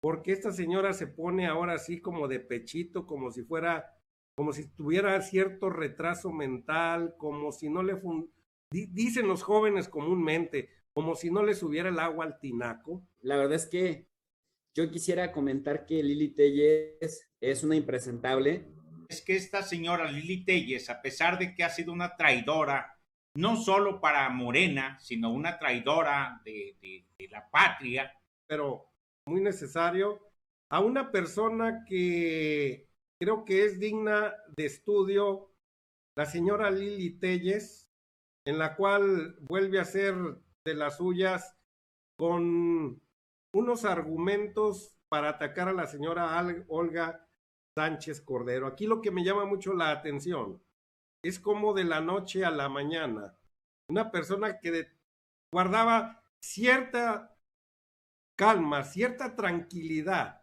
Porque esta señora se pone ahora así como de pechito, como si fuera, como si tuviera cierto retraso mental, como si no le dicen los jóvenes comúnmente, como si no le subiera el agua al tinaco. La verdad es que yo quisiera comentar que Lili Telles es una impresentable. Es que esta señora Lili Telles, a pesar de que ha sido una traidora, no solo para Morena, sino una traidora de la patria, pero muy necesario, a una persona que creo que es digna de estudio, la señora Lili Telles, en la cual vuelve a ser de las suyas con unos argumentos para atacar a la señora Olga Sánchez Cordero. Aquí lo que me llama mucho la atención es como de la noche a la mañana, una persona que guardaba cierta calma, cierta tranquilidad,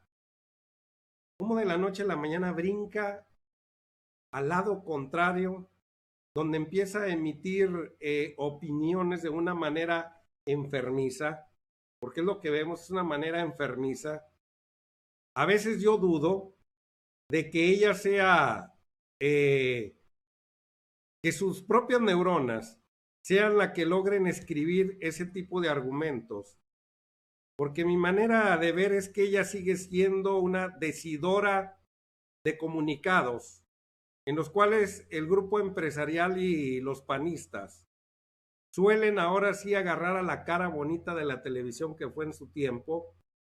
como de la noche a la mañana brinca al lado contrario, donde empieza a emitir opiniones de una manera enfermiza, porque es lo que vemos, es una manera enfermiza. A veces yo dudo de que ella sea, que sus propias neuronas sean las que logren escribir ese tipo de argumentos, porque mi manera de ver es que ella sigue siendo una decidora de comunicados, en los cuales el grupo empresarial y los panistas suelen ahora sí agarrar a la cara bonita de la televisión que fue en su tiempo,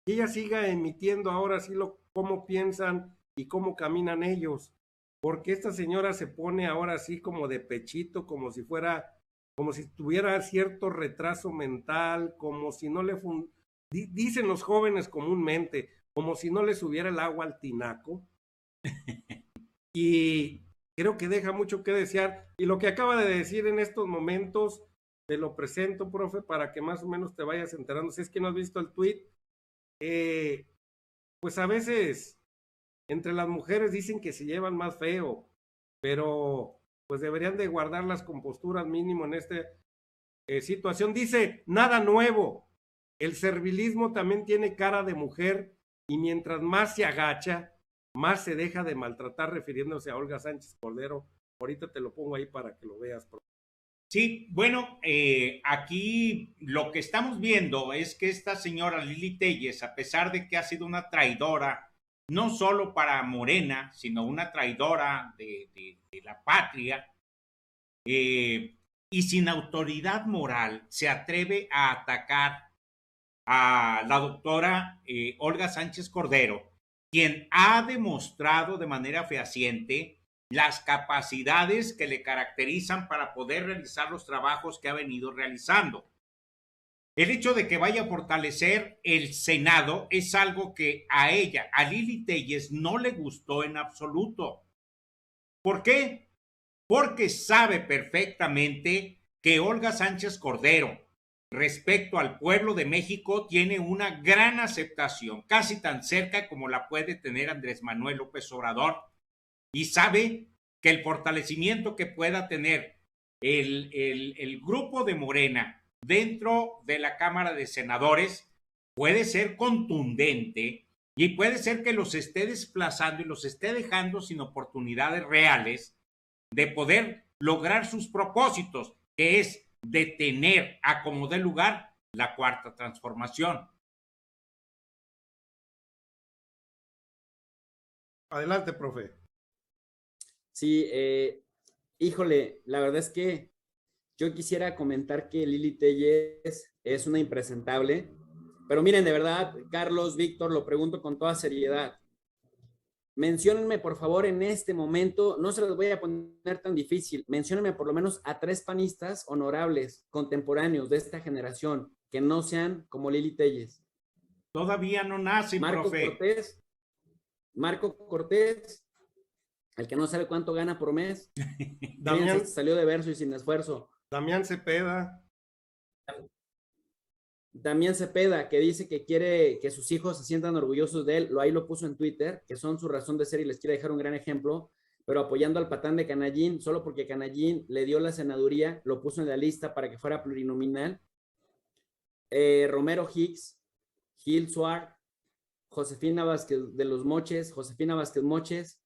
y ella siga emitiendo ahora sí cómo piensan y cómo caminan ellos, porque esta señora se pone ahora sí como de pechito, como si fuera, como si tuviera cierto retraso mental, como si no le dicen los jóvenes comúnmente, como si no le subiera el agua al tinaco. Y creo que deja mucho que desear. Y lo que acaba de decir en estos momentos, te lo presento, profe, para que más o menos te vayas enterando. Si es que no has visto el tweet, pues a veces entre las mujeres dicen que se llevan más feo, pero pues deberían de guardar las composturas mínimo en esta situación. Dice, nada nuevo. El servilismo también tiene cara de mujer y mientras más se agacha, más se deja de maltratar, refiriéndose a Olga Sánchez Cordero. Ahorita te lo pongo ahí para que lo veas. Sí, bueno, aquí lo que estamos viendo es que esta señora Lili Telles, a pesar de que ha sido una traidora, no solo para Morena, sino una traidora de la patria, y sin autoridad moral, se atreve a atacar a la doctora Olga Sánchez Cordero, quien ha demostrado de manera fehaciente las capacidades que le caracterizan para poder realizar los trabajos que ha venido realizando. El hecho de que vaya a fortalecer el Senado es algo que a ella, a Lili Telles, no le gustó en absoluto. ¿Por qué? Porque sabe perfectamente que Olga Sánchez Cordero, respecto al pueblo de México, tiene una gran aceptación, casi tan cerca como la puede tener Andrés Manuel López Obrador, y sabe que el fortalecimiento que pueda tener el grupo de Morena dentro de la Cámara de Senadores puede ser contundente y puede ser que los esté desplazando y los esté dejando sin oportunidades reales de poder lograr sus propósitos, que es detener a como dé lugar la cuarta transformación. Adelante, profe. Sí, híjole, la verdad es que yo quisiera comentar que Lili Telles es una impresentable, pero miren, de verdad, Carlos, Víctor, lo pregunto con toda seriedad. Menciónenme, por favor, en este momento, no se los voy a poner tan difícil, menciónenme por lo menos a 3 panistas honorables, contemporáneos de esta generación, que no sean como Lili Telles. Todavía no nace, profe. Marco Cortés, el que no sabe cuánto gana por mes. Damián salió de verso y sin esfuerzo. Damián Cepeda. Damián Cepeda, que dice que quiere que sus hijos se sientan orgullosos de él, ahí lo puso en Twitter, que son su razón de ser y les quiere dejar un gran ejemplo, pero apoyando al patán de Canallín, solo porque Canallín le dio la senaduría, lo puso en la lista para que fuera plurinominal. Romero Hicks, Gil Suar, Josefina Vázquez de los Moches, Josefina Vázquez Moches,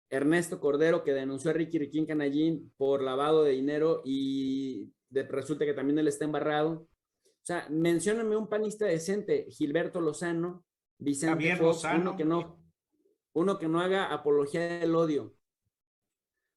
Ernesto Cordero, que denunció a Ricky Riquín Canallín por lavado de dinero y resulta que también él está embarrado. O sea, mencióname un panista decente, Gilberto Lozano, Vicente Javier Fox, Lozano. uno que no haga apología del odio,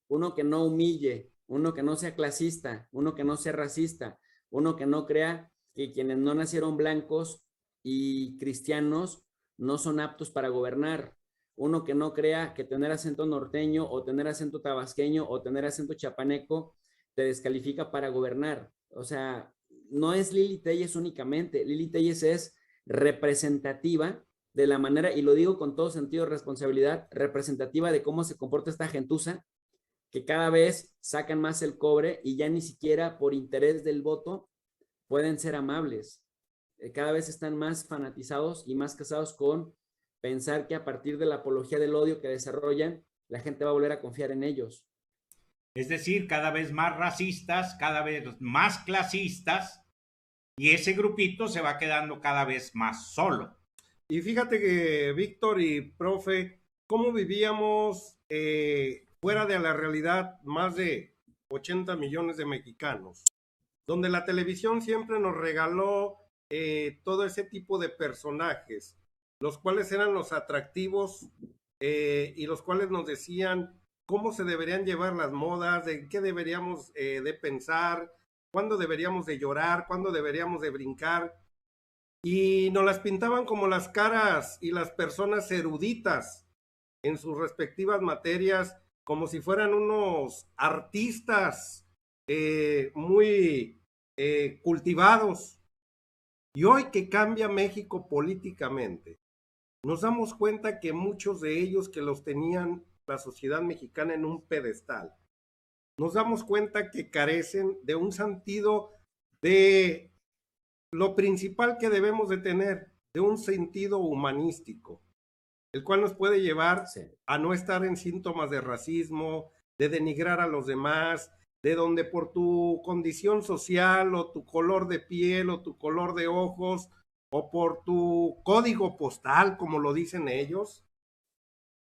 uno que no humille, uno que no sea clasista, uno que no sea racista, uno que no crea que quienes no nacieron blancos y cristianos no son aptos para gobernar, uno que no crea que tener acento norteño o tener acento tabasqueño o tener acento chapaneco te descalifica para gobernar. O sea, no es Lili Téllez únicamente, Lili Téllez es representativa de la manera, y lo digo con todo sentido de responsabilidad, representativa de cómo se comporta esta gentuza, que cada vez sacan más el cobre y ya ni siquiera por interés del voto pueden ser amables. Cada vez están más fanatizados y más casados con pensar que a partir de la apología del odio que desarrollan, la gente va a volver a confiar en ellos. Es decir, cada vez más racistas, cada vez más clasistas, y ese grupito se va quedando cada vez más solo. Y fíjate que Víctor y profe, ¿cómo vivíamos fuera de la realidad más de 80 millones de mexicanos? Donde la televisión siempre nos regaló todo ese tipo de personajes, los cuales eran los atractivos y los cuales nos decían cómo se deberían llevar las modas, de qué deberíamos de pensar, cuándo deberíamos de llorar, cuándo deberíamos de brincar. Y nos las pintaban como las caras y las personas eruditas en sus respectivas materias, como si fueran unos artistas muy cultivados. Y hoy que cambia México políticamente, nos damos cuenta que muchos de ellos que los tenían la sociedad mexicana en un pedestal, nos damos cuenta que carecen de un sentido de lo principal que debemos de tener, de un sentido humanístico, el cual nos puede llevar a no estar en síntomas de racismo, de denigrar a los demás, de donde por tu condición social o tu color de piel o tu color de ojos o por tu código postal, como lo dicen ellos,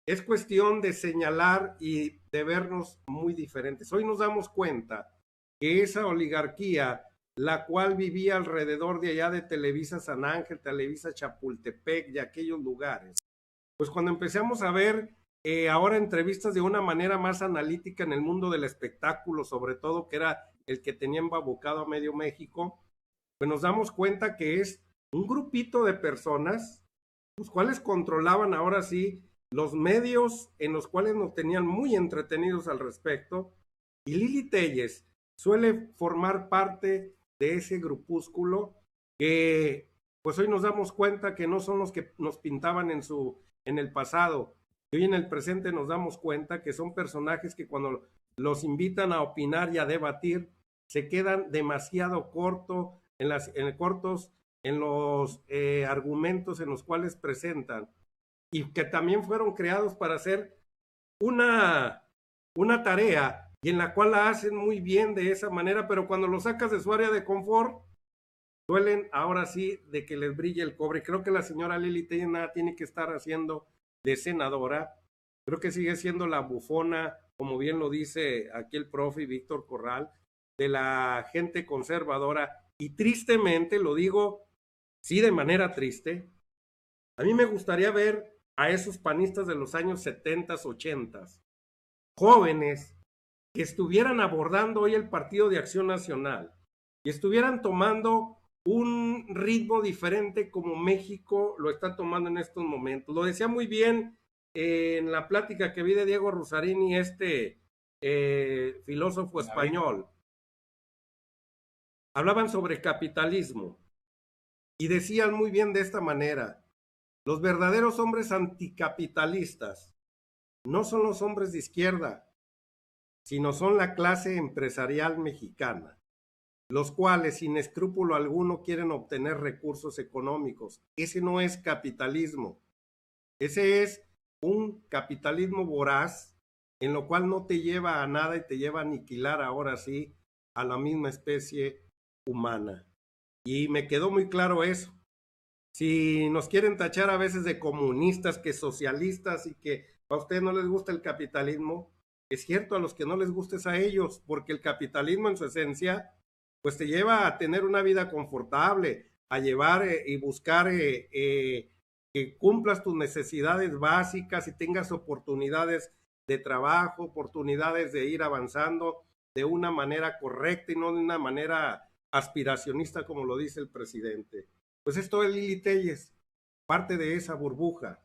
es cuestión de señalar y de vernos muy diferentes. Hoy nos damos cuenta que esa oligarquía, la cual vivía alrededor de allá de Televisa San Ángel, Televisa Chapultepec, de aquellos lugares, pues cuando empezamos a ver ahora entrevistas de una manera más analítica en el mundo del espectáculo, sobre todo que era el que tenía embabocado a medio México, pues nos damos cuenta que es un grupito de personas, los cuales controlaban ahora sí los medios en los cuales nos tenían muy entretenidos al respecto, y Lili Téllez suele formar parte de ese grupúsculo que pues hoy nos damos cuenta que no son los que nos pintaban en el pasado, y hoy en el presente nos damos cuenta que son personajes que cuando los invitan a opinar y a debatir se quedan demasiado cortos en los argumentos en los cuales presentan, y que también fueron creados para hacer una tarea y en la cual la hacen muy bien de esa manera, pero cuando lo sacas de su área de confort, duelen ahora sí de que les brille el cobre. Creo que la señora Lili Téllez nada tiene que estar haciendo de senadora, creo que sigue siendo la bufona, como bien lo dice aquí el profe Víctor Corral, de la gente conservadora, y tristemente, lo digo, sí de manera triste, a mí me gustaría ver a esos panistas de los años 70, 80, jóvenes que estuvieran abordando hoy el Partido de Acción Nacional y estuvieran tomando un ritmo diferente como México lo está tomando en estos momentos. Lo decía muy bien en la plática que vi de Diego Rusarini, filósofo español. Hablaban sobre capitalismo y decían muy bien de esta manera: los verdaderos hombres anticapitalistas no son los hombres de izquierda, sino son la clase empresarial mexicana, los cuales sin escrúpulo alguno quieren obtener recursos económicos. Ese no es capitalismo, ese es un capitalismo voraz, en lo cual no te lleva a nada y te lleva a aniquilar ahora sí a la misma especie humana. Y me quedó muy claro eso. Si nos quieren tachar a veces de comunistas, que socialistas y que a ustedes no les gusta el capitalismo, es cierto, a los que no les gusta es a ellos, porque el capitalismo en su esencia, pues te lleva a tener una vida confortable, a llevar y buscar que cumplas tus necesidades básicas y tengas oportunidades de trabajo, oportunidades de ir avanzando de una manera correcta y no de una manera aspiracionista como lo dice el presidente. Pues esto es Lili Telles, parte de esa burbuja.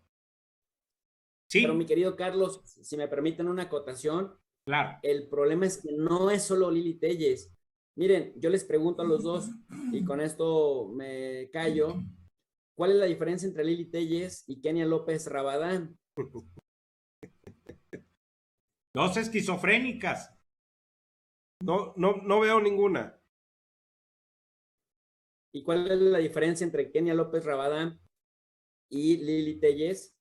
Pero mi Sí, querido Carlos, si me permiten una acotación, claro. el problema es que no es solo Lili Telles. Miren, yo les pregunto a los dos, y con esto me callo, ¿cuál es la diferencia entre Lili Telles y Kenia López Rabadán? Dos esquizofrénicas. No veo ninguna. ¿Y cuál es la diferencia entre Kenia López Rabadán y Lili Telles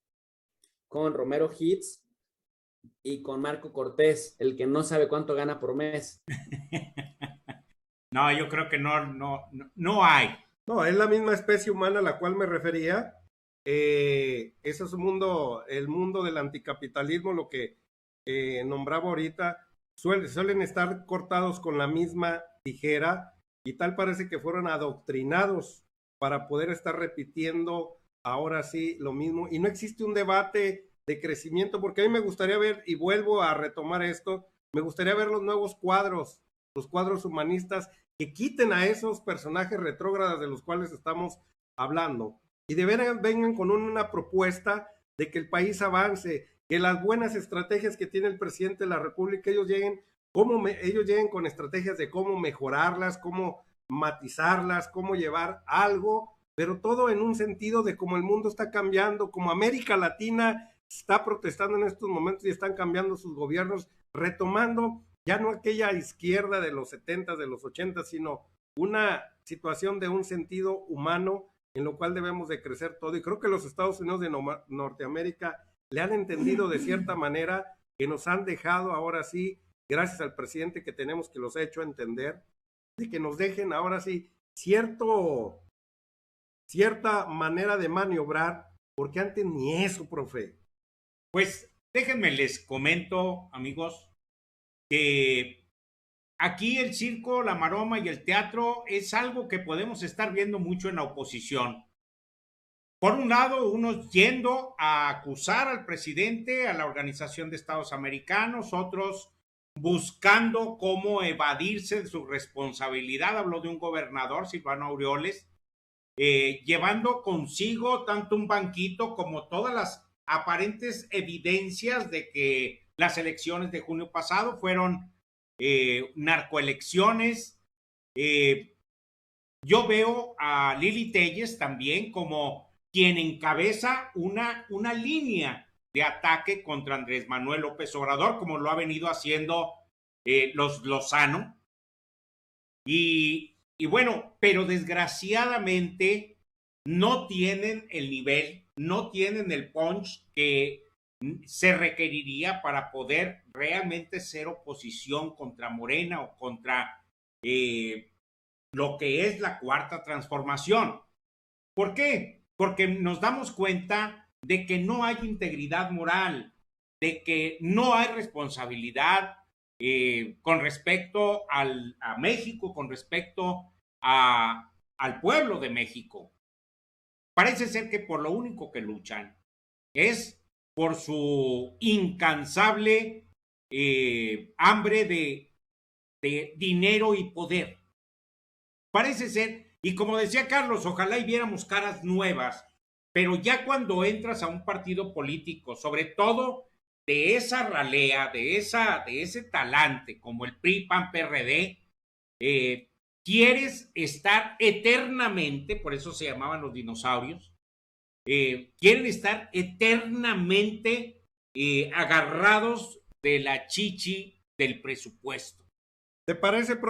con Romero Hits y con Marco Cortés, el que no sabe cuánto gana por mes? No, yo creo que no hay. No, es la misma especie humana a la cual me refería. Ese es el mundo del anticapitalismo, lo que nombraba ahorita. Suelen estar cortados con la misma tijera y tal parece que fueron adoctrinados para poder estar repitiendo ahora sí lo mismo. Y no existe un debate de crecimiento, porque a mí me gustaría ver, y vuelvo a retomar esto, me gustaría ver los cuadros humanistas que quiten a esos personajes retrógradas de los cuales estamos hablando y de veras vengan con una propuesta de que el país avance, que las buenas estrategias que tiene el presidente de la República, ellos lleguen con estrategias de cómo mejorarlas, cómo matizarlas, cómo llevar algo, pero todo en un sentido de cómo el mundo está cambiando, como América Latina está protestando en estos momentos y están cambiando sus gobiernos, retomando ya no aquella izquierda de los 70, de los 80, sino una situación de un sentido humano en lo cual debemos de crecer todo. Y creo que los Estados Unidos de Norteamérica le han entendido de cierta manera, que nos han dejado ahora sí, gracias al presidente que tenemos que los ha hecho entender, de que nos dejen ahora sí cierta manera de maniobrar, porque antes ni eso, profe. Pues déjenme les comento, amigos, que aquí el circo, la maroma y el teatro es algo que podemos estar viendo mucho en la oposición. Por un lado, unos yendo a acusar al presidente, a la Organización de Estados Americanos, otros buscando cómo evadirse de su responsabilidad. Habló de un gobernador, Silvano Aureoles, llevando consigo tanto un banquito como todas las aparentes evidencias de que las elecciones de junio pasado fueron narcoelecciones. Yo veo a Lili Telles también como quien encabeza una línea de ataque contra Andrés Manuel López Obrador, como lo ha venido haciendo los Lozano. Y bueno, pero desgraciadamente no tienen el nivel, no tienen el punch que se requeriría para poder realmente ser oposición contra Morena o contra lo que es la cuarta transformación. ¿Por qué? Porque nos damos cuenta de que no hay integridad moral, de que no hay responsabilidad con respecto a México, con respecto al pueblo de México. Parece ser que por lo único que luchan es por su incansable hambre de dinero y poder. Parece ser, y como decía Carlos, ojalá y viéramos caras nuevas, pero ya cuando entras a un partido político, sobre todo de esa ralea, de ese talante como el PRI, PAN, PRD, quieres estar eternamente, por eso se llamaban los dinosaurios, quieren estar eternamente agarrados de la chichi del presupuesto. ¿Te parece,